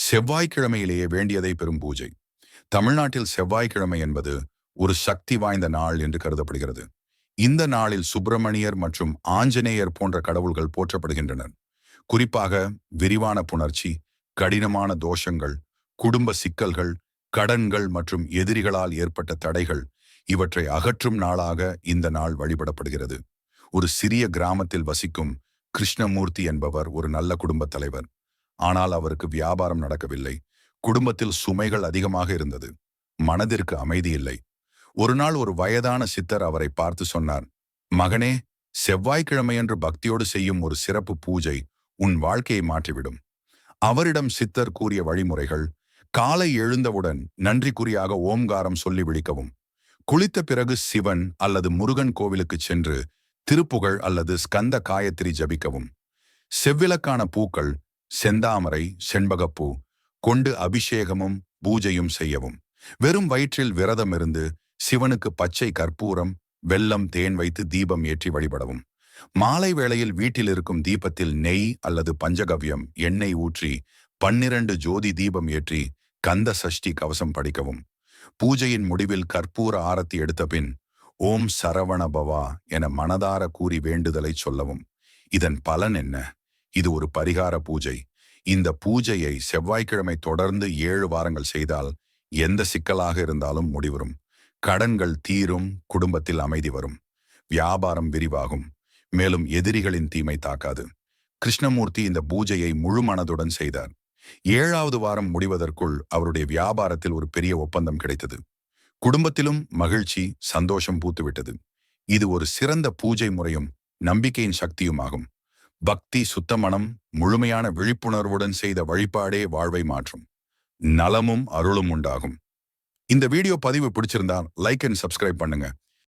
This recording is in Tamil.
செவ்வாய்க்கிழமையிலேயே வேண்டியதை பெறும் பூஜை. தமிழ்நாட்டில் செவ்வாய்க்கிழமை என்பது ஒரு சக்தி வாய்ந்த நாள் என்று கருதப்படுகிறது. இந்த நாளில் சுப்பிரமணியர் மற்றும் ஆஞ்சநேயர் போன்ற கடவுள்கள் போற்றப்படுகின்றனர். குறிப்பாக விரிவான புணர்ச்சி, கடினமான தோஷங்கள், குடும்ப சிக்கல்கள், கடன்கள் மற்றும் எதிரிகளால் ஏற்பட்ட தடைகள் இவற்றை அகற்றும் நாளாக இந்த நாள் வழிபடப்படுகிறது. ஒரு சிறிய கிராமத்தில் வசிக்கும் கிருஷ்ணமூர்த்தி என்பவர் ஒரு நல்ல குடும்பத் தலைவர். ஆனால் அவருக்கு வியாபாரம் நடக்கவில்லை. குடும்பத்தில் சுமைகள் அதிகமாக இருந்தது. மனதிற்கு அமைதி இல்லை. ஒரு நாள் ஒரு வயதான சித்தர் அவரை பார்த்து சொன்னார், மகனே, செவ்வாய்க்கிழமையன்று பக்தியோடு செய்யும் ஒரு சிறப்பு பூஜை உன் வாழ்க்கையை மாற்றிவிடும். அவரிடம் சித்தர் கூறிய வழிமுறைகள்: காலை எழுந்தவுடன் நன்றிக்குறியாக ஓம்காரம் சொல்லி விழிக்கவும், குளித்த பிறகு சிவன் அல்லது முருகன் கோவிலுக்கு சென்று திருப்புகழ் அல்லது ஸ்கந்த காயத்ரி ஜபிக்கவும், செவ்விலக்கான பூக்கள், செந்தாமரை, செண்பகப்பூ கொண்டு அபிஷேகமும் பூஜையும் செய்யவும், வெறும் வயிற்றில் விரதம் இருந்து சிவனுக்கு பச்சை கற்பூரம், வெல்லம், தேன் வைத்து தீபம் ஏற்றி வழிபடவும். மாலை வேளையில் வீட்டில் இருக்கும் தீபத்தில் நெய் அல்லது பஞ்சகவ்யம் எண்ணெய் ஊற்றி 12 ஜோதி தீபம் ஏற்றி கந்த சஷ்டி கவசம் படிக்கவும். பூஜையின் முடிவில் கற்பூர ஆரத்தி எடுத்த பின் ஓம் சரவண பவா என மனதார கூறி வேண்டுதலை சொல்லவும். இதன் பலன் என்ன? இது ஒரு பரிகார பூஜை. இந்த பூஜையை செவ்வாய்க்கிழமை தொடர்ந்து 7 வாரங்கள் செய்தால் எந்த சிக்கலாக இருந்தாலும் முடிவரும். கடன்கள் தீரும், குடும்பத்தில் அமைதி வரும், வியாபாரம் விரிவாகும், மேலும் எதிரிகளின் தீமை தாக்காது. கிருஷ்ணமூர்த்தி இந்த பூஜையை முழு மனதுடன் செய்தார். 7வது வாரம் முடிவதற்குள் அவருடைய வியாபாரத்தில் ஒரு பெரிய ஒப்பந்தம் கிடைத்தது. குடும்பத்திலும் மகிழ்ச்சி, சந்தோஷம் பூத்துவிட்டது. இது ஒரு சிறந்த பூஜை முறையும் நம்பிக்கையின் சக்தியுமாகும். பக்தி, சுத்தமனம், முழுமையான விழிப்புணர்வுடன் செய்த வழிபாடே வாழ்வை மாற்றும். நலமும் அருளும் உண்டாகும். இந்த வீடியோ பதிவு பிடிச்சிருந்தா லைக் அண்ட் சப்ஸ்கிரைப் பண்ணுங்க.